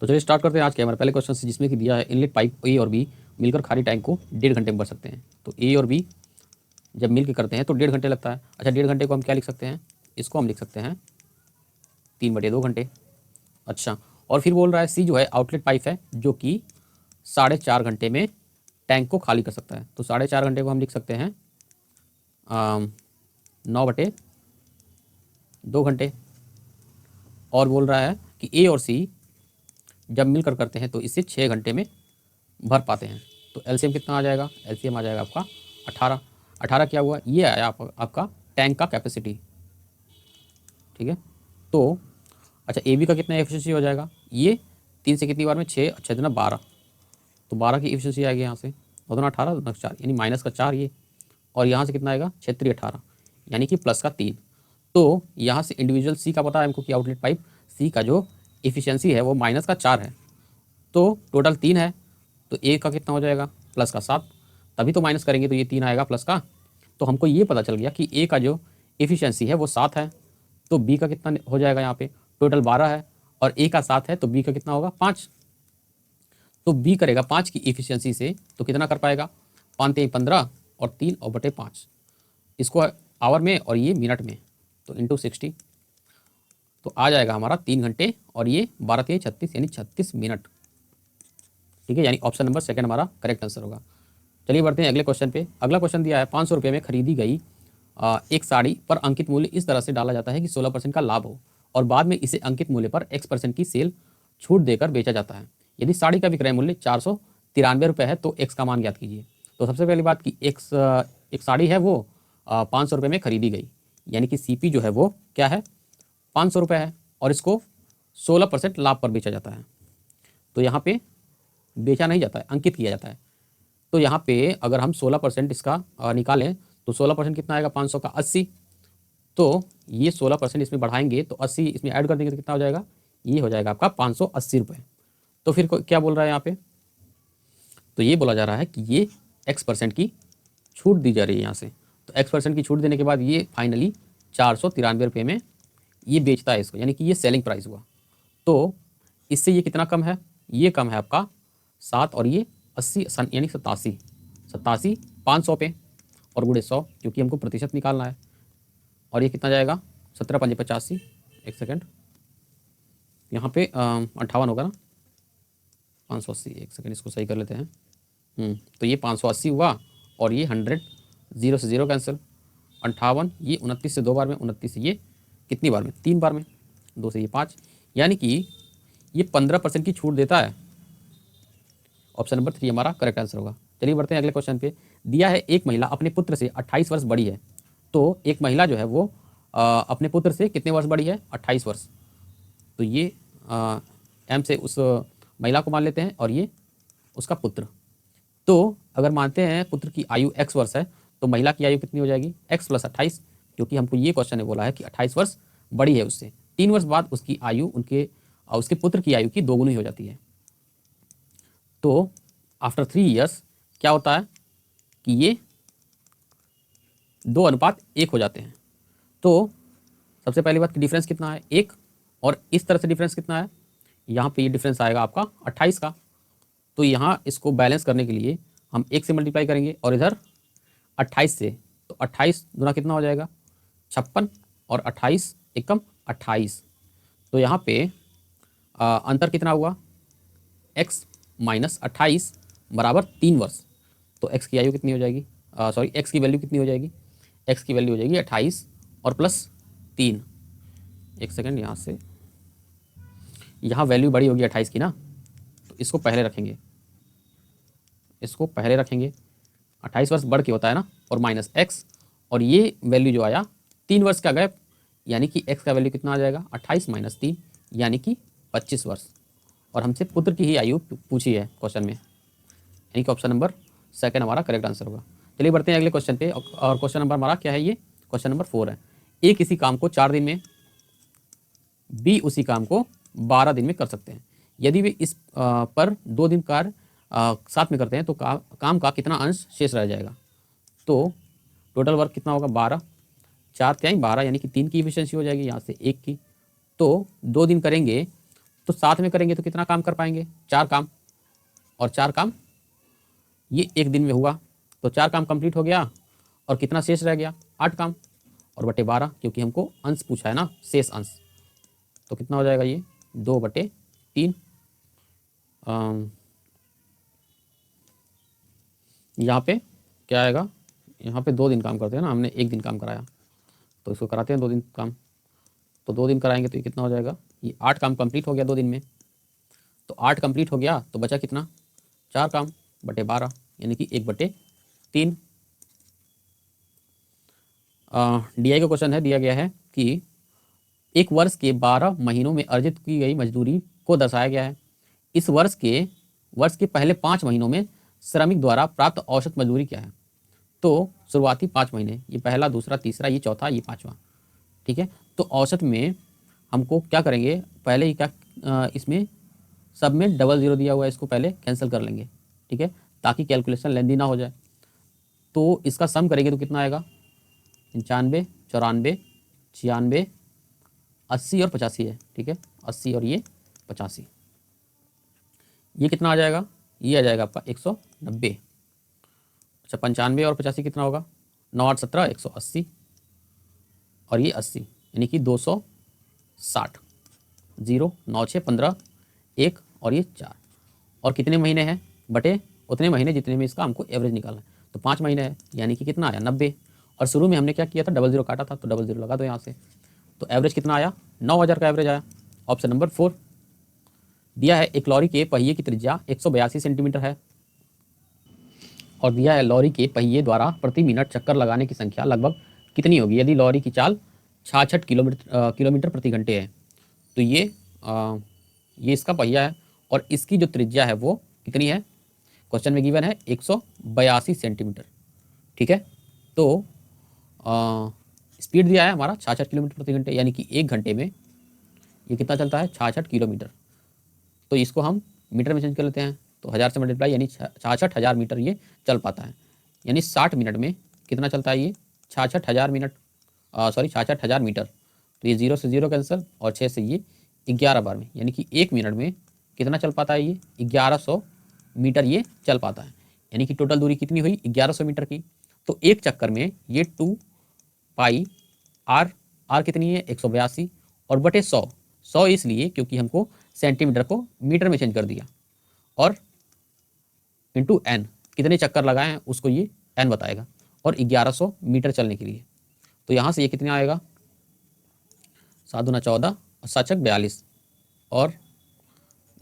तो चलिए स्टार्ट करते हैं आज के हमारे पहले क्वेश्चन से, जिसमें कि दिया है इनलेट पाइप ए और बी मिलकर खाली टैंक को 1.5 घंटे में भर सकते हैं। तो ए और बी जब मिल के करते हैं तो 1.5 घंटे लगता है। अच्छा, 1.5 घंटे को हम क्या लिख सकते हैं, इसको हम लिख सकते हैं 3/2 घंटे। अच्छा, और फिर बोल रहा है सी जो है आउटलेट पाइप है जो कि 4.5 घंटे में टैंक को खाली कर सकता है। तो 4.5 घंटे को हम लिख सकते हैं 9/2 घंटे। और बोल रहा है कि ए और सी जब मिलकर करते हैं तो इसे 6 घंटे में भर पाते हैं। तो एलसीएम कितना आ जाएगा, एलसीएम आ जाएगा आपका 18। 18 क्या हुआ, ये आया आपका टैंक का कैपेसिटी। ठीक है, तो अच्छा ए बी का कितना एफिशिएंसी हो जाएगा, ये 3 से कितनी बार में 6, अच्छा इतना 12, तो 12 की एफिशिएंसी आएगी यहाँ से, और दोनों 18 दोनों 4 यानी माइनस का 4 ये, और यहाँ से कितना आएगा 6 3 18 यानी कि प्लस का 3। तो यहाँ से इंडिविजुअल सी का पता है हमको कि आउटलेट पाइप सी का जो एफिशिएंसी है वो माइनस का 4 है, तो टोटल 3 है। तो ए का कितना हो जाएगा प्लस का 7, तभी तो माइनस करेंगे तो ये 3 आएगा प्लस का। तो हमको ये पता चल गया कि ए का जो एफिशिएंसी है वो 7 है, तो बी का कितना हो जाएगा, यहाँ पे टोटल 12 है और ए का 7 है, तो बी का कितना होगा 5। तो बी करेगा 5 की एफिशिएंसी से, तो कितना कर पाएगा 5 3 15 और 3 और बटे 5, इसको आवर में और ये मिनट में, तो इंटू 60, तो आ जाएगा हमारा 3 घंटे और ये 12 3 36 यानी 36 मिनट। ठीक है, यानी ऑप्शन नंबर सेकंड हमारा करेक्ट आंसर होगा। चलिए बढ़ते हैं अगले क्वेश्चन पे। अगला क्वेश्चन दिया है 500 रुपये में खरीदी गई एक साड़ी पर अंकित मूल्य इस तरह से डाला जाता है कि 16% का लाभ हो, और बाद में इसे अंकित मूल्य पर x% की सेल छूट देकर बेचा जाता है। यदि साड़ी का विक्रय मूल्य 493 रुपये है तो x का मान ज्ञात कीजिए। तो सबसे पहली बात कि एक साड़ी है वो 500 रुपये में खरीदी गई, यानी कि CP जो है वो क्या है 500 रुपये है, और इसको 16% लाभ पर बेचा जाता है। तो यहाँ पे बेचा नहीं जाता है, अंकित किया जाता है। तो यहाँ पे अगर हम 16% इसका निकालें तो 16% कितना आएगा 500 का 80, तो ये 16% इसमें बढ़ाएंगे तो 80 इसमें ऐड कर देंगे तो कितना हो जाएगा, ये हो जाएगा आपका 580 रुपये। तो फिर क्या बोल रहा है यहाँ पे, तो ये बोला जा रहा है कि ये x% की छूट दी जा रही है यहाँ से। तो x% की छूट देने के बाद ये फाइनली 493 रुपये में ये बेचता है इसको, यानी कि ये सेलिंग प्राइस हुआ। तो इससे ये कितना कम है, ये कम है आपका 7 और ये 80 यानी 87 500 पे और गुणे 100, क्योंकि हमको प्रतिशत निकालना है। और ये कितना जाएगा 17 5 85, एक सेकेंड यहाँ पे 58 होगा ना, 580, एक सेकेंड इसको सही कर लेते हैं। तो ये 580 हुआ और ये 100, 0 से 0 कैंसिल, 58 ये 29 से 2 बार में, 29 से ये कितनी बार में 3 बार में, 2 से ये 5, यानी कि ये 15% की छूट देता है। ऑप्शन नंबर 3 हमारा करेक्ट आंसर होगा। चलिए बढ़ते हैं अगले क्वेश्चन पे। दिया है एक महिला अपने पुत्र से 28 वर्ष बड़ी है। तो एक महिला जो है वो अपने पुत्र से कितने वर्ष बड़ी है 28 वर्ष। तो ये एम से उस महिला को मान लेते हैं और ये उसका पुत्र। तो अगर मानते हैं पुत्र की आयु x वर्ष है तो महिला की आयु कितनी हो जाएगी x + 28, क्योंकि हमको ये क्वेश्चन ने बोला है कि 28 वर्ष बड़ी है उससे। 3 वर्ष बाद उसकी आयु उसके पुत्र की आयु की दोगुनी हो जाती है। तो आफ्टर 3 ईयर्स क्या होता है कि ये 2:1 हो जाते हैं। तो सबसे पहली बात कि डिफरेंस कितना है 1, और इस तरह से डिफरेंस कितना है, यहाँ पे ये डिफरेंस आएगा आपका 28 का। तो यहाँ इसको बैलेंस करने के लिए हम 1 से मल्टीप्लाई करेंगे और इधर 28 से, तो 28 गुना कितना हो जाएगा 56 और 28 एकम 28। तो यहाँ पे अंतर कितना हुआ x - 28 बराबर 3 वर्ष। तो x की आयु कितनी हो जाएगी, सॉरी x की वैल्यू कितनी हो जाएगी, x की वैल्यू हो जाएगी 28 और प्लस 3, एक सेकेंड यहाँ से, यहाँ वैल्यू बड़ी होगी 28 की ना, तो इसको पहले रखेंगे, इसको पहले रखेंगे। 28 वर्ष बढ़ के होता है ना, और माइनस x, और ये वैल्यू जो आया 3 वर्ष का गैप, यानी कि x का वैल्यू कितना आ जाएगा 28 - 3 यानी कि 25 वर्ष। और हमसे पुत्र की ही आयु पूछी है क्वेश्चन में, यानी कि ऑप्शन नंबर सेकंड हमारा करेक्ट आंसर होगा। चलिए बढ़ते हैं अगले क्वेश्चन पे, और क्वेश्चन नंबर हमारा क्या है, ये क्वेश्चन नंबर 4 है। ए किसी काम को 4 दिन में, बी उसी काम को 12 दिन में कर सकते हैं। यदि वे इस पर 2 दिन कार्य साथ में करते हैं तो काम का कितना अंश शेष रह जाएगा। तो टोटल वर्क कितना होगा 12, 4 × 12 यानी कि 3 की एफिशिएंसी हो जाएगी, यहाँ से 1 की। तो 2 दिन करेंगे तो साथ में करेंगे तो कितना काम कर पाएंगे, 4 काम, और 4 काम ये एक दिन में हुआ, तो 4 काम कंप्लीट हो गया, और कितना शेष रह गया, 8 काम, और बटे 12, क्योंकि हमको अंश पूछा है ना, शेष अंश, तो कितना हो जाएगा ये 2/3। यहाँ पे क्या आएगा, यहाँ पे 2 दिन काम करते हैं ना, हमने 1 दिन काम कराया, तो इसको कराते हैं 2 दिन काम, तो 2 दिन कराएंगे तो ये कितना हो जाएगा, ये 8 काम कंप्लीट हो गया 2 दिन में, तो 8 कंप्लीट हो गया, तो बचा कितना, 4 काम बटे 12, यानी कि 1/3। DI का क्वेश्चन है, दिया गया है कि एक वर्ष के 12 महीनों में अर्जित की गई मजदूरी को दर्शाया गया है। इस वर्ष के पहले 5 महीनों में श्रमिक द्वारा प्राप्त औसत मजदूरी क्या है। तो शुरुआती 5 महीने, ये पहला, दूसरा, तीसरा, ये चौथा, ये 5वां, ठीक है। तो औसत में हमको क्या करेंगे, पहले ही क्या, इसमें सब में डबल ज़ीरो दिया हुआ है, इसको पहले कैंसिल कर लेंगे, ठीक है, ताकि कैलकुलेशन लेंदी ना हो जाए। तो इसका सम करेंगे तो कितना आएगा, 95, 94, 96, 80 और 85 है, ठीक है, 80 और ये 85, ये कितना आ जाएगा, ये आ जाएगा आपका 190। अच्छा, 95 और 85 कितना होगा, 9 8 17, 180, और ये 80, यानी कि 260, 0 9 6 15, 1 और ये 4, और कितने महीने हैं, बटे उतने महीने जितने में इसका हमको एवरेज निकालना है, तो 5 महीने है, यानी कि कितना आया 90, और शुरू में हमने क्या किया था, डबल ज़ीरो काटा था, तो डबल ज़ीरो लगा दो यहाँ से, तो एवरेज कितना आया, 9000 का एवरेज आया। ऑप्शन नंबर 4 दिया है, एक लॉरी के पहिए की त्रिज्या 182 सेंटीमीटर है, और दिया है लॉरी के पहिए द्वारा प्रति मिनट चक्कर लगाने की संख्या लगभग कितनी होगी यदि लॉरी की चाल 66 किलोमीटर प्रति घंटे है। तो ये इसका पहिया है, और इसकी जो त्रिज्या है वो कितनी है, क्वेश्चन में गिवन है 182 सेंटीमीटर, ठीक है। तो स्पीड दिया है हमारा 66 किलोमीटर प्रति घंटे, यानी कि 1 घंटे में ये कितना चलता है, 66 किलोमीटर। तो इसको हम मीटर में चेंज कर लेते हैं, तो 1000 से मल्टीप्लाई, यानी 66,000 मीटर ये चल पाता है, यानी 60 मिनट में कितना चलता है ये, 66,000 मिनट, 66,000 मीटर। तो ये 0 से 0 कैंसिल, और 6 से ये 11 बार में, यानी कि 1 मिनट में कितना चल पाता है, ये 1100 मीटर ये चल पाता है, यानी कि टोटल दूरी कितनी हुई, 1100 मीटर की। तो एक चक्कर में ये 2 पाई आर कितनी है, 182, और बटे 100 इसलिए क्योंकि हमको सेंटीमीटर को मीटर में चेंज कर दिया, और इंटू एन, कितने चक्कर लगाए हैं उसको ये एन बताएगा, और 1100 मीटर चलने के लिए। तो यहाँ से ये कितना आएगा, 7 दूना 14 और 7 42, और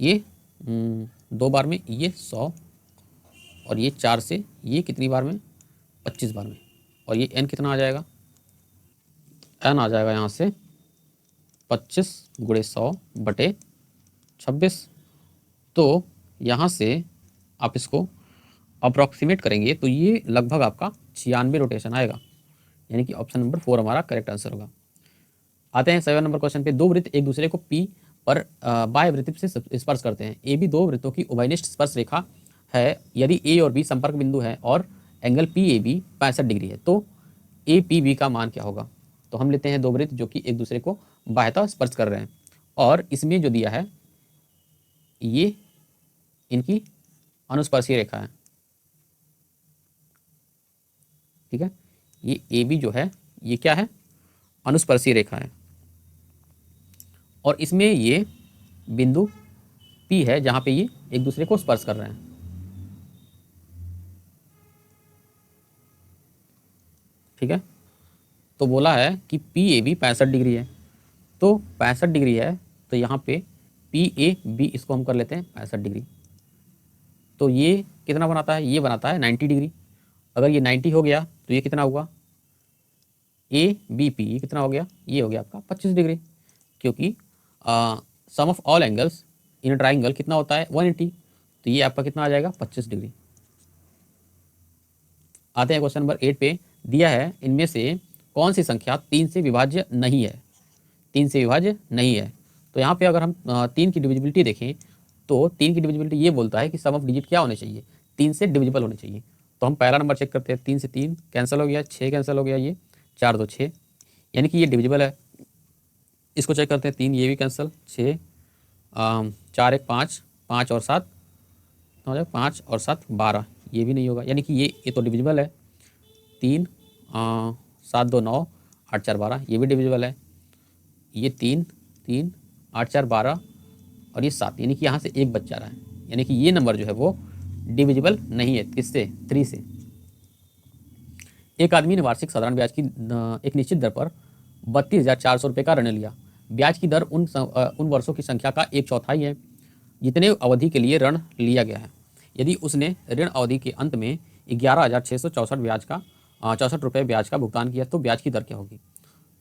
ये 2 बार में ये 100, और ये 4 से ये कितनी बार में, 25 बार में, और ये एन कितना आ जाएगा, एन आ जाएगा यहाँ से 25 गुणे 100 बटे 26। तो यहाँ से आप इसको अप्रॉक्सीमेट करेंगे तो ये लगभग आपका 96 रोटेशन आएगा, यानी कि ऑप्शन नंबर 4 हमारा करेक्ट आंसर होगा। आते हैं 7 नंबर क्वेश्चन पे। दो वृत्त एक दूसरे को पी पर बाह्य वृत्त से स्पर्श करते हैं। ए बी दो वृत्तों की उभयनिष्ठ स्पर्श रेखा है। यदि ए और बी संपर्क बिंदु है और angle P A B 65 degree है, तो ए पी बी का मान क्या होगा। तो हम लेते हैं दो वृत्त जो कि एक दूसरे को बाह्यतः स्पर्श कर रहे हैं, और इसमें जो दिया है ये इनकी अनुस्पर्शीय रेखा है, ठीक है। ये ए बी जो है ये क्या है, अनुस्पर्शीय रेखा है, और इसमें ये बिंदु P है जहां पे ये एक दूसरे को स्पर्श कर रहे हैं, ठीक है। तो बोला है कि पी ए बी 65 डिग्री है, तो 65 डिग्री है, तो यहाँ पे पी ए बी इसको हम कर लेते हैं 65 डिग्री। तो ये कितना बनाता है, ये बनाता है 90 डिग्री। अगर ये 90 हो गया तो ये कितना हुआ, ए बी पी, ये कितना हो गया, ये हो गया आपका 25 डिग्री, क्योंकि sum of all angles in triangle कितना होता है 180, तो ये आपका कितना आ जाएगा 25 डिग्री। आते हैं क्वेश्चन नंबर 8 पे। दिया है इनमें से कौन सी संख्या 3 से विभाज्य नहीं है, 3 से विभाज्य नहीं है। तो यहाँ पे अगर हम 3 की डिविजिबिलिटी देखें तो 3 की डिविजिबिलिटी ये बोलता है कि सम ऑफ डिजिट क्या होने चाहिए, 3 से डिविजिबल होने चाहिए। तो हम पहला नंबर चेक करते हैं, 3 से 3 कैंसिल हो गया, 6 कैंसिल हो गया, ये 4 2 6, यानी कि ये डिविजिबल है। इसको चेक करते हैं, 3 ये भी कैंसिल, 6 4 1 5, 5 और 7 कितना हो जाएगा, 5 और 7 12, ये भी नहीं होगा, यानी कि ये तो डिविजिबल है। 3 7 2 9, 8 4 12, ये भी डिविजिबल है। ये 3 3 8 4 12 और ये 7, यानी कि यहाँ से एक बच जा रहा है, यानी कि ये नंबर जो है वो डिविजिबल नहीं है। किससे? 3 से। एक आदमी ने वार्षिक साधारण ब्याज की एक निश्चित दर पर 32,400 रुपये का ऋण लिया। ब्याज की दर उन वर्षों की संख्या का 1/4 है जितने अवधि के लिए ऋण लिया गया है। यदि उसने ऋण अवधि के अंत में 11,664 ब्याज का 64 रुपये ब्याज का भुगतान किया तो ब्याज की दर क्या होगी?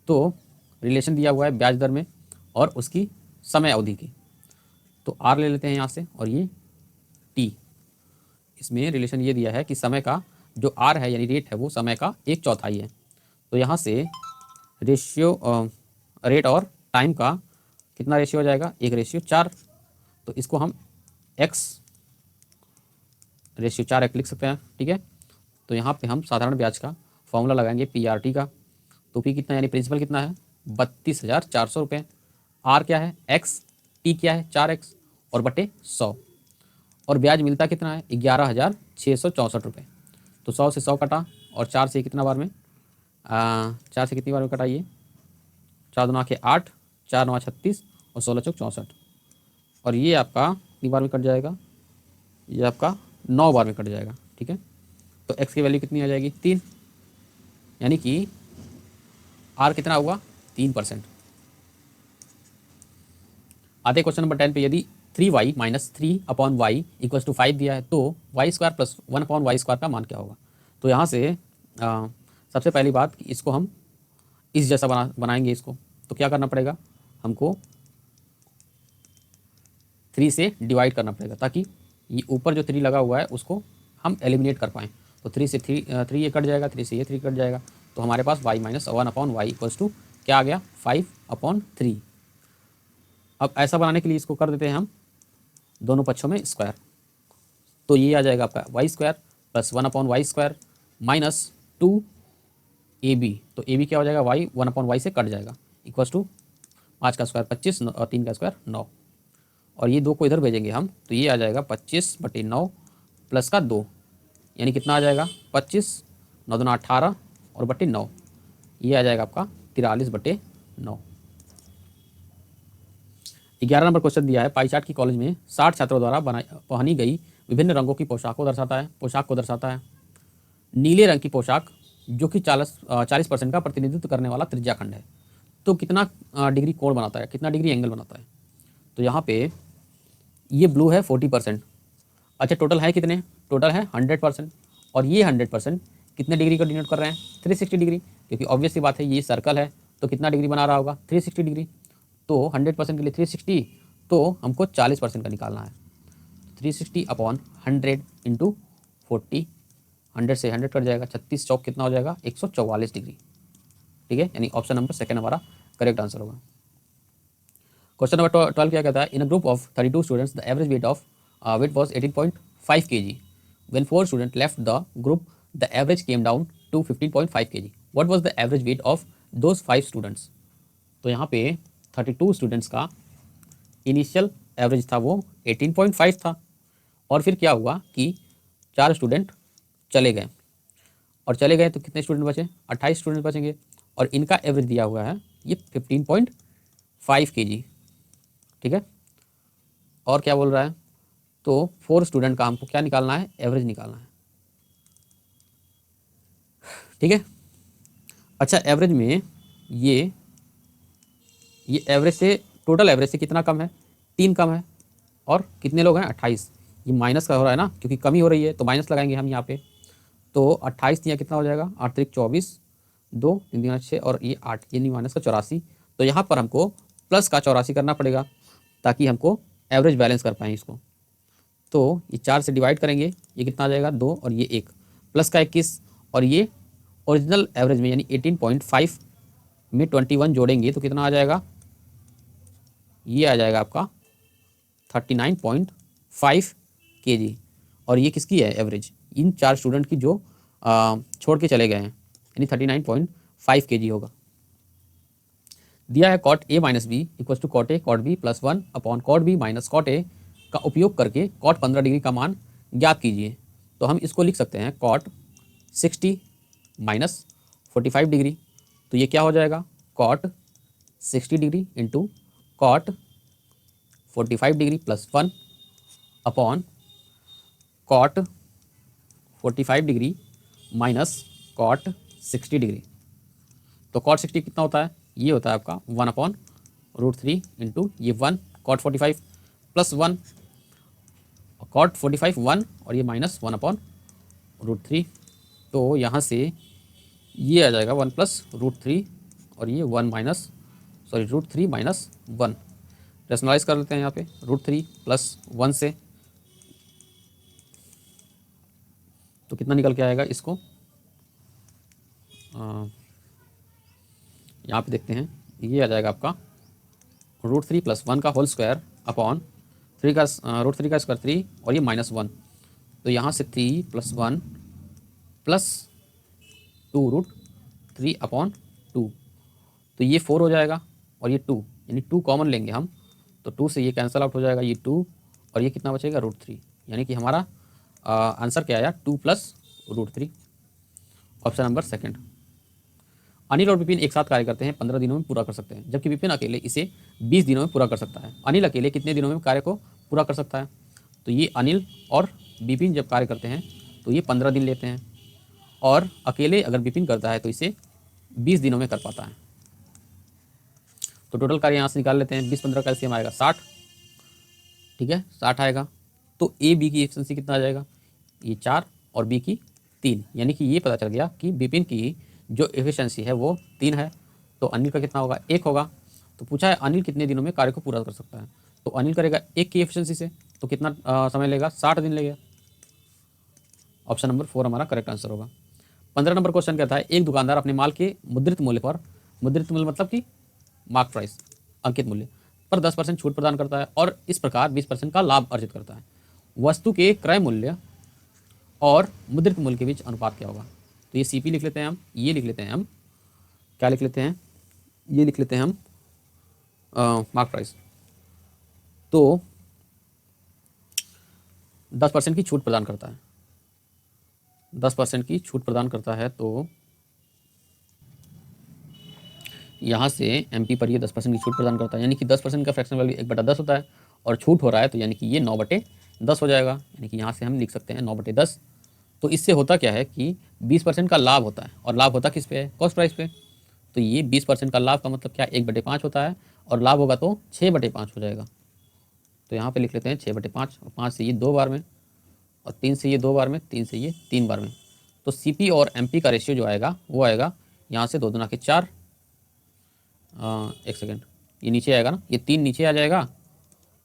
तो रिलेशन दिया हुआ है ब्याज दर में और उसकी समय अवधि की। तो आर ले लेते हैं यहाँ से, और ये टी। इसमें रिलेशन ये दिया है कि समय का जो आर है यानी रेट है वो समय का 1/4 है। तो यहाँ से रेशियो रेट और टाइम का कितना रेशियो हो जाएगा? 1/4। तो इसको हम x/4 लिख सकते हैं। ठीक है, तो यहाँ पे हम साधारण ब्याज का फॉर्मूला लगाएंगे PRT का। तो P कितना यानी प्रिंसिपल कितना है? 32,400 रुपये। R क्या है? X। T क्या है? 4x और बटे 100। और ब्याज मिलता कितना है? 11,664 रुपये। तो 100 से 100 कटा और 4 से कितना बार में 4 से कितनी बार में कटा? ये 4 दूना के 8, 4 9 36 और 16 चौक 64। और ये आपका कितनी बार में कट जाएगा? ये आपका 9 बार में कट जाएगा। ठीक है, तो x की वैल्यू कितनी आ जाएगी? 3, यानी कि r कितना हुआ? 3%। आते क्वेश्चन नंबर 10 पे, यदि 3y minus 3/y equals to 5 दिया है तो y² प्लस 1/y² का मान क्या होगा? तो यहाँ से सबसे पहली बात कि इसको हम इस जैसा बनाएंगे इसको। तो क्या करना पड़ेगा? हमको 3 से डिवाइड करना पड़ेगा ताकि ये ऊपर जो 3 लगा हुआ है उसको हम एलिमिनेट कर पाएँ। तो 3 से 3 ये कट जाएगा, 3 से ये 3 कट जाएगा। तो हमारे पास y minus 1/y equals to क्या आ गया? 5/3। अब ऐसा बनाने के लिए इसको कर देते हैं हम दोनों पक्षों में स्क्वायर। तो ये आ जाएगा आपका y² plus 1/y² minus 2ab। तो ab क्या हो जाएगा? y 1/y से कट जाएगा इक्वल्स टू 5 का स्क्वायर 25 और 3 का स्क्वायर 9। और ये 2 को इधर भेजेंगे हम, तो ये आ जाएगा 25/9 प्लस का 2, यानी कितना आ जाएगा? 25 9 दूना 18 और बटे 9, ये आ जाएगा आपका 43/9। 11 नंबर क्वेश्चन दिया है, पाई चार्ट की कॉलेज में 60 छात्रों द्वारा पहनी गई विभिन्न रंगों की पोशाक को दर्शाता है। नीले रंग की पोशाक जो कि 40% का प्रतिनिधित्व करने वाला त्रिज्याखंड है, तो कितना डिग्री कोण बनाता है, कितना डिग्री एंगल बनाता है? तो यहाँ पे ये ब्लू है 40%। अच्छा, टोटल है कितने? टोटल है 100%। और ये 100% कितने डिग्री को डिनोट कर रहे हैं? 360 डिग्री, क्योंकि ऑब्वियस सी बात है ये सर्कल है तो कितना डिग्री बना रहा होगा? 360 डिग्री। तो 100% के लिए 360, तो हमको 40% का निकालना है। 360/100 इंटू 40, 100 से 100 कट जाएगा, 36 चौक कितना हो जाएगा? 144 डिग्री। ठीक है, यानी ऑप्शन नंबर सेकंड हमारा करेक्ट आंसर होगा। क्वेश्चन नंबर 12 क्या कहता है? In a group of 32 students the average weight was 18.5 kg। When 4 student left the group the average came down to 15.5 kg। What was the average weight of those 5 students? तो यहाँ पे 32 students का initial average था वो 18.5 था, और फिर क्या हुआ कि 4 स्टूडेंट चले गए, और चले गए तो कितने स्टूडेंट बचे? 28 स्टूडेंट बचेंगे, और इनका एवरेज दिया हुआ है ये 15.5 kg। ठीक है, और क्या बोल रहा है? तो 4 स्टूडेंट का हमको क्या निकालना है? एवरेज निकालना है। ठीक है, अच्छा, एवरेज में ये एवरेज से, टोटल एवरेज से कितना कम है? 3 कम है, और कितने लोग हैं? 28। ये माइनस का हो रहा है ना, क्योंकि कमी हो रही है तो माइनस लगाएंगे हम यहाँ पे। तो 28 यहाँ कितना हो जाएगा? 8 3 24, 2 3 3 6 और ये 8, ये नहीं माइनस का 84। तो यहाँ पर हमको प्लस का 84 करना पड़ेगा ताकि हमको एवरेज बैलेंस कर पाएँ इसको। तो ये 4 से डिवाइड करेंगे, ये कितना आ जाएगा? 2 और ये 1, प्लस का 21, और ये ओरिजिनल एवरेज में यानी 18.5 में 21 जोड़ेंगे तो कितना आ जाएगा? ये आ जाएगा आपका 39.5 kg। और ये किसकी है एवरेज? इन 4 स्टूडेंट की जो छोड़ के चले गए हैं, यानी 39.5 kg होगा। दिया है cot A minus B equal to cot A cot B plus 1 upon cot B minus cot A का उपयोग करके कॉट 15 डिग्री का मान ज्ञात कीजिए। तो हम इसको लिख सकते हैं कॉट 60 माइनस 45 डिग्री। तो ये क्या हो जाएगा, cot 60 degree into cot 45 degree plus 1 upon cot 45 degree minus cot 60 degree. तो कॉट 60 कितना होता है, ये होता है आपका 1 अपॉन √3 इंटू ये 1 कॉट 45 प्लस 1 कॉट 45 1 और ये माइनस 1 अपॉन √3। तो यहाँ से ये आ जाएगा 1 प्लस √3 और ये 1 माइनस √3 माइनस 1। रेशनलाइज कर लेते हैं यहाँ पे √3 प्लस 1 से, तो कितना निकल के आएगा इसको यहाँ पे देखते हैं, ये आ जाएगा आपका √3 प्लस 1 का होल स्क्वायर अपॉन 3 का √3 का स्क्वायर 3 और ये माइनस 1। तो यहाँ से 3 प्लस 1 प्लस 2 √3 अपॉन 2, तो ये 4 हो जाएगा और ये 2 यानी 2 कॉमन लेंगे हम, तो 2 से ये कैंसिल आउट हो जाएगा, ये 2 और ये कितना बचेगा √3, यानी कि हमारा आंसर क्या आया 2 plus √3। Option number second. Anil और विपिन एक साथ कार्य करते हैं 15 दिनों में पूरा कर सकते हैं, जबकि विपिन अकेले इसे 20 दिनों में पूरा कर सकता है। अनिल अकेले कितने दिनों में कार्य को पूरा कर सकता है। तो ये अनिल और विपिन जब कार्य करते हैं तो ये 15 दिन लेते हैं, और अकेले अगर विपिन करता है तो इसे 20 दिनों में कर पाता है। तो टोटल कार्य यहाँ से निकाल लेते हैं, 20-15 का एलसीएम आएगा 60, ठीक है 60 आएगा। तो ए बी की एफिशिएंसी कितना आ जाएगा, ये 4 और बी की 3, यानी कि ये पता चल गया कि विपिन की जो एफिशिएंसी है वो 3 है, तो अनिल का कितना होगा 1 होगा। तो पूछा है अनिल कितने दिनों में कार्य को पूरा कर सकता है, तो अनिल करेगा 1 की एफिशिएंसी से, तो कितना समय लेगा 60 दिन लेगा। ऑप्शन नंबर 4 हमारा करेक्ट आंसर होगा। 15 नंबर क्वेश्चन कहता है एक दुकानदार अपने माल के मुद्रित मूल्य पर, मुद्रित मूल्य मतलब कि मार्क प्राइस अंकित मूल्य पर 10% छूट प्रदान करता है और इस प्रकार 20% का लाभ अर्जित करता है। वस्तु के क्रय मूल्य और मुद्रित मूल्य के बीच अनुपात क्या होगा। तो ये सीपी लिख लेते हैं हम, ये लिख लेते हैं हम, क्या लिख लेते हैं, ये लिख लेते हैं हम मार्क प्राइस। तो 10% की छूट प्रदान करता है, 10% की छूट प्रदान करता है, तो यहाँ से एमपी पर ये 10% की छूट प्रदान करता है, यानी कि 10% का फ्रैक्शन वैल्यू 1/10 होता है और छूट हो रहा है, तो यानी कि ये 9/10 हो जाएगा, यानी कि यहाँ से हम लिख सकते हैं 9/10। तो इससे होता क्या है कि 20% का लाभ होता है, और लाभ होता किस पे है, कॉस्ट प्राइस पे। तो ये 20% का लाभ का मतलब क्या 1/5 होता है, और लाभ होगा तो 6/5 हो जाएगा। तो यहाँ पे लिख लेते हैं 6/5, और 5 से ये 2 बार में, और 3 से ये 2 बार में, 3 से ये 3 बार में। तो सीपी और एमपी का रेशियो जो आएगा वो आएगा यहाँ से 2 दूना के 4, एक सेकेंड, ये नीचे आएगा ना, ये 3 नीचे आ जाएगा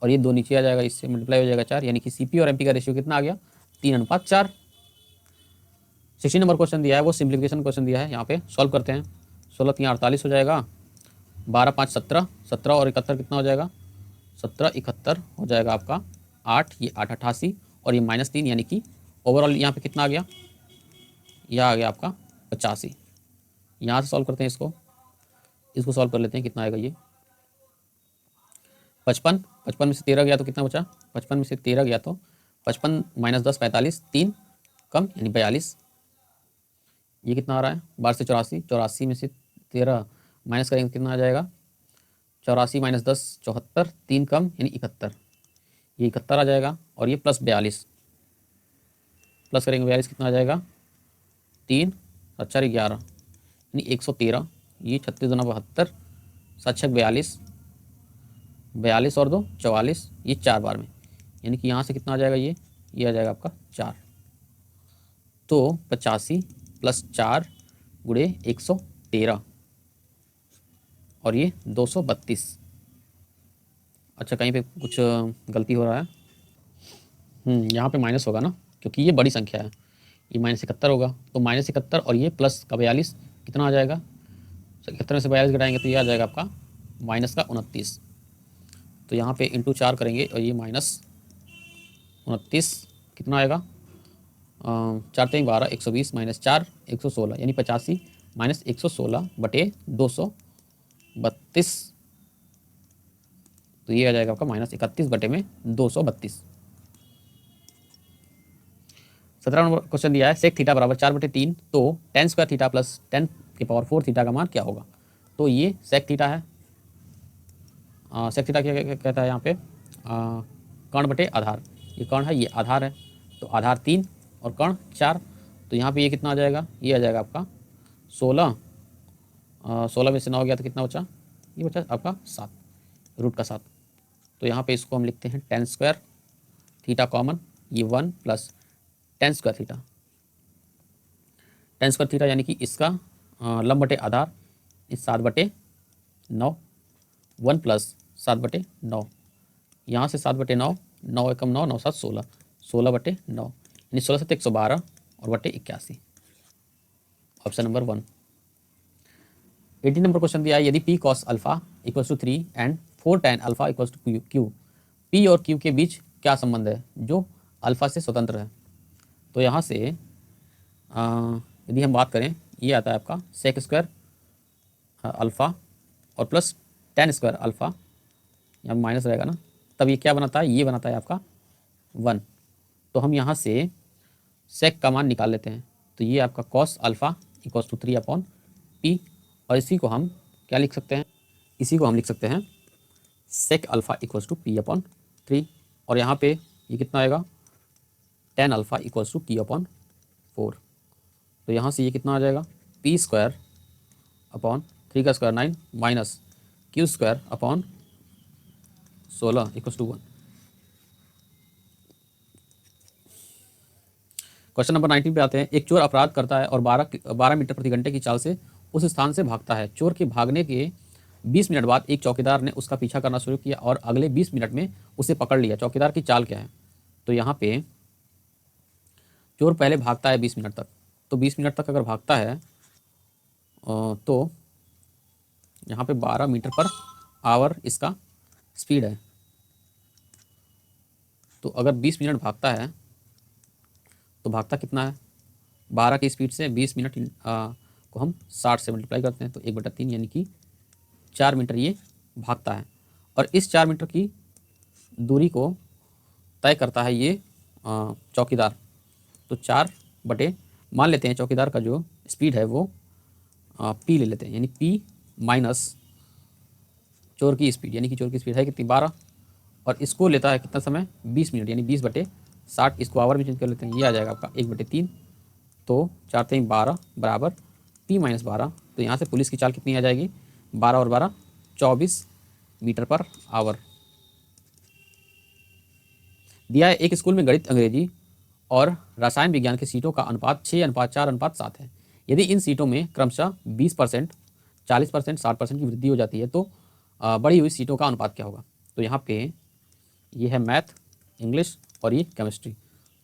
और ये 2 नीचे आ जाएगा, इससे मल्टीप्लाई हो जाएगा 4, यानी कि सीपी और एमपी का रेशियो कितना आ गया 3:4। 16 नंबर क्वेश्चन दिया है, वो सिंप्लीफिकेशन क्वेश्चन दिया है, यहाँ पे सॉल्व करते हैं। 16 × 48 हो जाएगा, 12 × 5 17, 17 और 71 कितना हो जाएगा 17 71 हो जाएगा आपका 8, ये 8 88 और ये -3, यानी कि ओवरऑल यहाँ पे कितना आ गया, यह आ गया आपका 85। यहाँ से सॉल्व करते हैं इसको सॉल्व कर लेते हैं, कितना आएगा ये 55, 55 में से 13 गया तो कितना बचा, 55 में से 13 गया तो 55 - 10 45, 3 कम यानी 42। ये कितना आ रहा है 12 से 84, 84 में से 13 माइनस करेंगे कितना आ जाएगा 84 - 10 74, 3 कम यानी 71, ये 71 आ जाएगा, और ये प्लस 42, प्लस करेंगे 42 कितना आ जाएगा 3 4 11 यानी 113, ये 36 दूना 72, 7 6 42, 42 और 2 44, ये 4 बार में, यानी कि यहाँ से कितना आ जाएगा ये आ जाएगा आपका 4। तो 85 + 4 × 113 और ये 232। अच्छा कहीं पे कुछ गलती हो रहा है, यहाँ पे माइनस होगा ना, क्योंकि ये बड़ी संख्या है, ये -71 होगा, तो -71 और ये प्लस का 42 कितना आ जाएगा, 71 में से 42 घटाएंगे तो ये आ जाएगा आपका -29। तो यहाँ पे इंटू 4 करेंगे और ये -29 कितना आएगा 4 3 12, 120 - 4 116, यानी 85 - 116/232। 32, तो ये आ जाएगा आपका -31 बटे में 232। 17 नंबर क्वेश्चन दिया है सेक थीटा बराबर 4/3, तो tan square theta plus 10⁴ theta का मान क्या होगा। तो ये सेक थीटा है। सेक थीटा क्या कहता है यहाँ पे, कर्ण बटे आधार। ये कर्ण है, ये आधार है, तो आधार 3 और कर्ण 4, तो यहाँ पे ये कितना आ जाएगा, ये आ जाएगा आपका 16। 16 में से 9 गया तो कितना बचा, ये बचा आपका 7, रूट का 7। तो यहाँ पे इसको हम लिखते हैं tan स्क्वायर थीटा कॉमन, ये 1 plus tan square theta. tan square theta यानी कि इसका लंब बटे आधार, इस 7/9, 1 प्लस 7/9, यहाँ से 7/9, 9 एकम 9, 9 7 16, 16/9 यानी 16 7 112 और बटे 81, ऑप्शन नंबर 1। 18 नंबर क्वेश्चन दिया है यदि p cos alpha equals to 3 and 4 tan alpha equals to q, p और q के बीच क्या संबंध है जो अल्फा से स्वतंत्र है। तो यहाँ से यदि हम बात करें, ये आता है आपका सेक स्क्वायर अल्फ़ा और प्लस tan स्क्वायर अल्फ़ा, यहाँ माइनस रहेगा ना, तब ये क्या बनाता है, ये बनाता है आपका 1। तो हम यहाँ से सेक का मान निकाल लेते हैं, तो ये आपका cos alpha equals to 3/p, और इसी को हम क्या लिख सकते हैं, इसी को हम लिख सकते हैं सेक अल्फ़ा इक्वल्स टू p/3, और यहाँ पे ये कितना आएगा tan alpha equals to p/4। तो यहाँ से ये कितना आ जाएगा p² 3 का square 9 minus q² 16 = 1। Question number 19 पे आते हैं। एक चोर अपराध करता है और 12 मीटर प्रति घंटे की चाल से उस स्थान से भागता है। चोर के भागने के 20 मिनट बाद एक चौकीदार ने उसका पीछा करना शुरू किया और अगले 20 मिनट में उसे पकड़ लिया। चौकीदार की चाल क्या है। तो यहाँ पे चोर पहले भागता है 20 मिनट तक, तो 20 मिनट तक अगर भागता है तो यहाँ पे 12 मीटर पर आवर इसका स्पीड है। तो अगर 20 मिनट भागता है तो भागता कितना है, 12 की स्पीड से 20 मिनट को हम 60 से मल्टीप्लाई करते हैं, तो 1/3 यानी कि 4 मीटर ये भागता है। और इस 4 मीटर की दूरी को तय करता है ये चौकीदार। तो 4 बटे मान लेते हैं चौकीदार का जो स्पीड है वो p ले लेते हैं, यानी p माइनस चोर की स्पीड, यानी कि चोर की स्पीड है कितनी 12, और इसको लेता है कितना समय 20 मिनट, यानी 20/60, इसको आवर में चेंज कर लेते हैं, ये आ जाएगा आपका 1/3। तो 4 3 12 बराबर p - 12। तो यहाँ से पुलिस की चाल कितनी आ जाएगी, 12 और 12 24 मीटर पर आवर। दिया है एक स्कूल में गणित, अंग्रेजी और रसायन विज्ञान के सीटों का अनुपात 6:4:7 है। यदि इन सीटों में क्रमशः 20%, 40%, 60% की वृद्धि हो जाती है तो बढ़ी हुई सीटों का अनुपात क्या होगा। तो यहाँ पे ये है मैथ, इंग्लिश और ये केमिस्ट्री।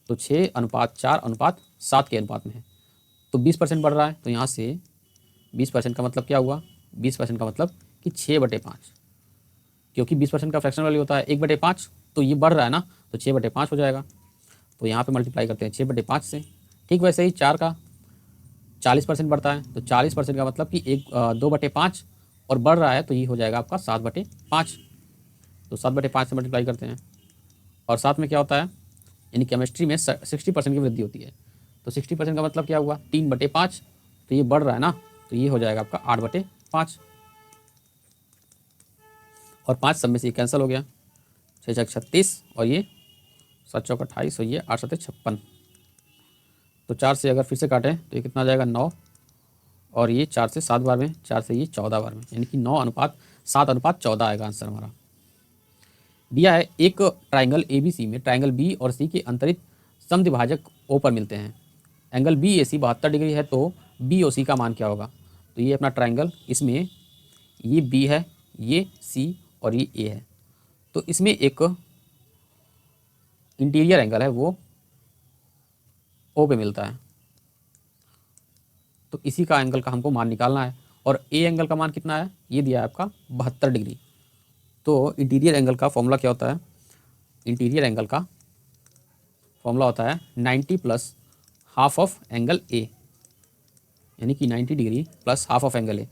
तो 6:4:7 के अनुपात में है, तो 20% बढ़ रहा है। तो यहाँ से 20% का मतलब क्या हुआ, 20% का मतलब कि 6/5, क्योंकि 20% का फ्रैक्शन वैल्यू होता है 1/5, तो ये बढ़ रहा है ना, तो 6/5 हो जाएगा। तो यहाँ पे मल्टीप्लाई करते हैं 6/5 से। ठीक वैसे ही 4 का 40% बढ़ता है, तो 40% का मतलब कि 2/5 और बढ़ रहा है, तो ये हो जाएगा आपका 7/5। तो 7/5 से मल्टीप्लाई करते हैं, और साथ में क्या होता है, यानी केमिस्ट्री में 60% की वृद्धि होती है। तो 60% का मतलब क्या हुआ 3/5, तो ये बढ़ रहा है ना, तो ये हो जाएगा आपका 8/5, और 5 सब में से कैंसिल हो गया, 6 6 36 और ये 7 चौक 28 और ये 8 7 56। तो 4 से अगर फिर से काटें तो ये कितना आ जाएगा 9, और ये 4 से 7 बार में, 4 से ये 14 बार में, यानी कि 9:7:14 आएगा आंसर हमारा। दिया है एक ट्राइंगल ABC में ट्राइंगल B और C के अंतरित समद्विभाजक O पर मिलते हैं। एंगल BAC 72 डिग्री है, तो BOC का मान क्या होगा। तो ये अपना ट्राइंगल, इसमें ये B है, ये C और ये A है, तो इसमें एक इंटीरियर एंगल है वो O पे मिलता है, तो इसी का एंगल का हमको मान निकालना है। और A एंगल का मान कितना है, ये दिया है आपका 72 डिग्री। तो इंटीरियर एंगल का फॉर्मूला क्या होता है, इंटीरियर एंगल का फॉर्मूला होता है 90 plus half of angle A, यानी कि 90 degree plus half of angle A।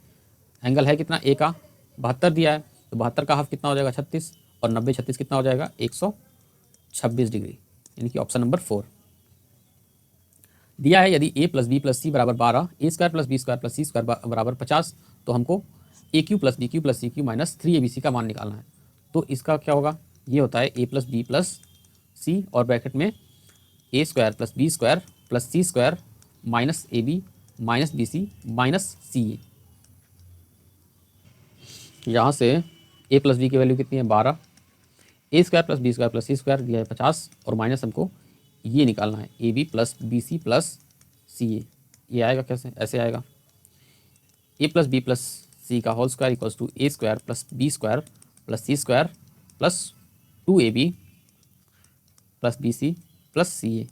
Angle है कितना A का 72 दिया है, तो 72 का हाफ कितना हो जाएगा 36, और 90 36 कितना हो जाएगा 126 डिग्री, यानी कि ऑप्शन नंबर 4। दिया है यदि a plus b plus c बराबर 12, a square plus b square plus c square बराबर 50, तो हमको a cube plus b cube plus c cube minus 3abc का मान निकालना है। तो इसका क्या होगा, ये होता है a plus b plus c और ब्रैकेट में a square plus b square plus c square minus a b minus b c minus c a. यहाँ से a प्लस बी की वैल्यू कितनी है 12, a square plus b square plus c square दिया है 50, और माइनस हमको ये निकालना है a b plus b c plus c a. ये आएगा कैसे, ऐसे आएगा a plus b plus c का whole square equals to a square plus b square plus c square plus 2ab plus b c plus c a.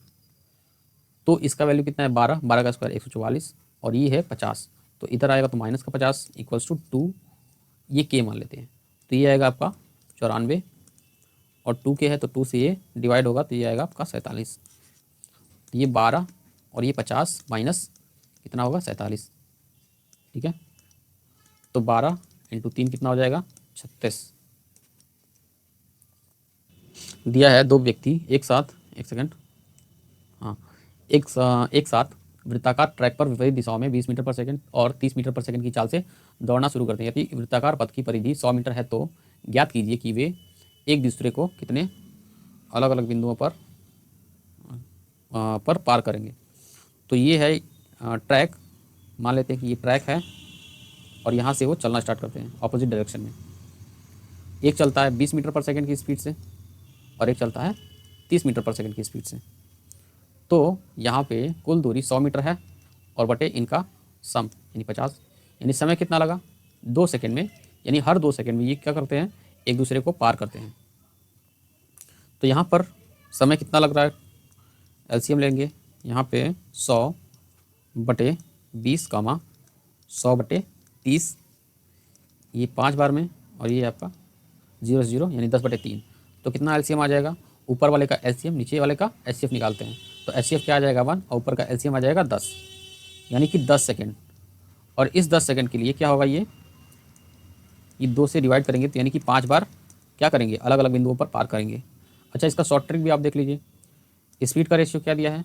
तो इसका value कितना है 12, 12 का स्क्वायर 144, और ये है 50, तो इधर आएगा तो माइनस का 50 इक्वल्स टू 2, ये के मान लेते हैं, तो ये आएगा आपका 94, और 2 के है तो 2 से ये डिवाइड होगा, तो ये आएगा आपका 47। तो ये 12 और ये 50 माइनस कितना होगा 47, ठीक है। तो 12 इंटू 3 कितना हो जाएगा 36। दिया है दो व्यक्ति एक साथ, एक सेकंड, हाँ, एक साथ वृत्ताकार ट्रैक पर विपरीत दिशाओं में 20 मीटर पर सेकंड और 30 मीटर पर सेकंड की चाल से दौड़ना शुरू करते हैं। यदि वृत्ताकार पथ की परिधि 100 मीटर है तो ज्ञात कीजिए कि वे एक दूसरे को कितने अलग अलग बिंदुओं पर पार करेंगे। तो ये है ट्रैक, मान लेते हैं कि ये ट्रैक है, और यहाँ से वो चलना स्टार्ट करते हैं ऑपोजिट डायरेक्शन में। एक चलता है 20 मीटर पर सेकंड की स्पीड से, और एक चलता है 30 मीटर पर सेकंड की स्पीड से। तो यहाँ पे कुल दूरी 100 मीटर है, और बटे इनका सम यानी 50, यानी समय कितना लगा 2 सेकंड में, यानी हर 2 सेकंड में ये क्या करते हैं एक दूसरे को पार करते हैं। तो यहाँ पर समय कितना लग रहा है, एलसीएम लेंगे, यहाँ पे 100 बटे 20 कामा 100 बटे 30, ये 5 बार में, और ये आपका 0 से 0 यानी 10 बटे 3। तो कितना एलसीएम आ जाएगा, ऊपर वाले का एलसीएम नीचे वाले का एचसीएफ निकालते हैं, तो एचसीएफ क्या आ जाएगा 1, और ऊपर का एलसीएम आ जाएगा 10, यानी कि 10 सेकंड। और इस 10 सेकंड के लिए क्या होगा, ये 2 से डिवाइड करेंगे, तो यानी कि 5 बार क्या करेंगे अलग अलग बिंदुओं पर पार करेंगे। अच्छा, इसका शॉर्ट ट्रिक भी आप देख लीजिए, स्पीड का रेशियो क्या दिया है,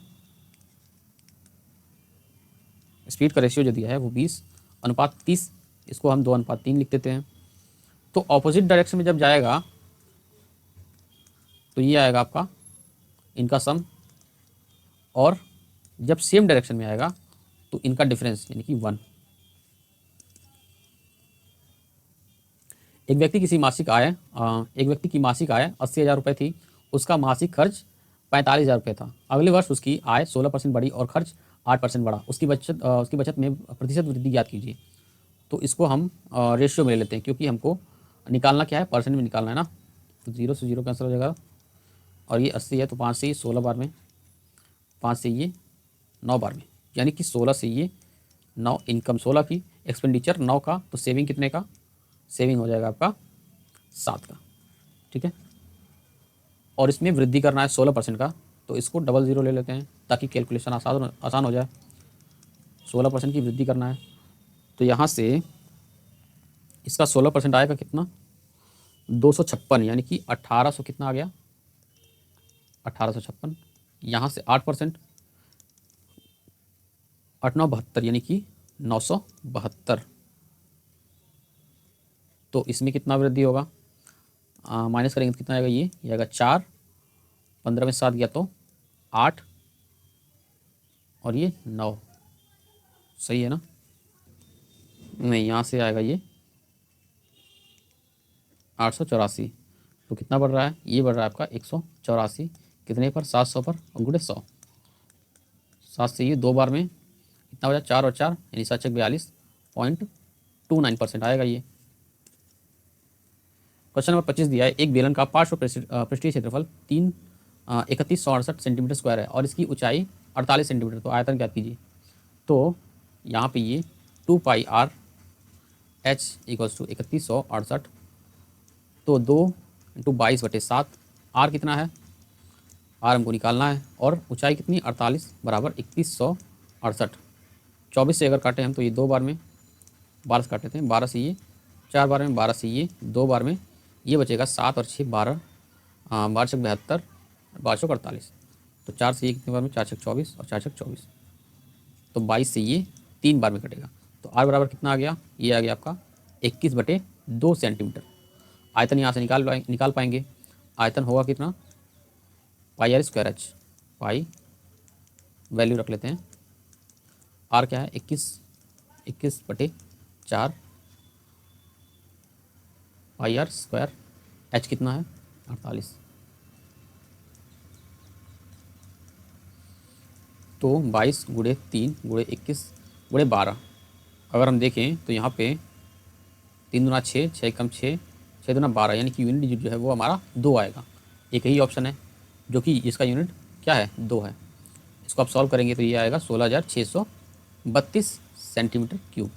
स्पीड का रेशियो जो दिया है वो 20:30, इसको हम 2:3 लिख देते हैं। तो ऑपोजिट डायरेक्शन में जब जाएगा तो ये आएगा आपका इनका सम, और जब सेम डायरेक्शन में आएगा तो इनका डिफरेंस यानी कि 1। एक व्यक्ति की मासिक आय 80,000 रुपये थी, उसका मासिक खर्च 45,000 रुपये था। अगले वर्ष उसकी आय 16% बढ़ी और खर्च 8% बढ़ा। उसकी बचत में प्रतिशत वृद्धि ज्ञात कीजिए। तो इसको हम रेशियो में ले लेते हैं, क्योंकि हमको निकालना क्या है, परसेंट में निकालना है ना। तो 0 से 0 कैंसिल हो जाएगा, और ये 80 है तो 5 से ये 16 बार में, 5 से ये 9 बार में, यानी कि 16 से ये 9, इनकम 16 की, एक्सपेंडिचर 9 का, तो सेविंग कितने का, सेविंग हो जाएगा आपका 7 का, ठीक है। और इसमें वृद्धि करना है 16% का, तो इसको 00 ले लेते हैं ताकि कैलकुलेशन आसान हो जाए। 16% की वृद्धि करना है, तो यहाँ से इसका 16% आएगा कितना 256, यानी कि 1800 कितना आ गया 1856। यहाँ से 8%, 8 9 72, यानी कि 972। तो इसमें कितना वृद्धि होगा, माइनस करेंगे तो कितना आएगा, ये आएगा 4, 15 में 7 गया तो 8, और ये 9, सही है ना। नहीं, यहाँ से आएगा ये 884। तो कितना बढ़ रहा है, ये बढ़ रहा है आपका 184, कितने पर 700 पर, और गुणे 100, 7 से ये 2 बार में कितना हो जाए 4 और 4 यानी 7 चक 42.29% आएगा ये। क्वेश्चन नंबर 25 दिया है, एक बेलन का पार्श्व पृष्ठीय क्षेत्रफल 3168 सेंटीमीटर स्क्वायर है और इसकी ऊंचाई 48 सेंटीमीटर, तो आयतन ज्ञात कीजिए। तो यहाँ पे ये 2πr h इक्वल्स टू 3168, तो 2 × 22/7, r कितना है, r हमको निकालना है, और ऊंचाई कितनी 48 बराबर 3168। 24 से अगर काटे हम तो ये 2 बार में, 12 से काटे थे, 12 से ये 4 बार में 12 सी ये, 2 बार में ये बचेगा 7 और 6 12, 12 छक 72, 12 चौक 48। तो 4 से ये कितने बार में, 4 छक 24 और 4 छक 24, तो 22 से ये 3 बार में कटेगा। तो आर बराबर कितना आ गया, ये आ गया आपका 21/2 सेंटीमीटर। आयतन यहाँ से निकाल पाएंगे। आयतन होगा कितना, pi r square h, pi value रख लेते हैं, आर क्या है 21/4 पाई आर स्क्वायर, एच कितना है 48। तो 22 गुणे 3 गुणे 21 गुणे 12, अगर हम देखें तो यहाँ पे 3 दूना 6, 6 कम 6, 6 दूना 12, यानी कि यूनिट डिजिट जो है वो हमारा 2 आएगा। एक ही ऑप्शन है जो कि जिसका यूनिट क्या है 2 है। इसको आप सॉल्व करेंगे तो ये आएगा 16,632 सेंटीमीटर क्यूब।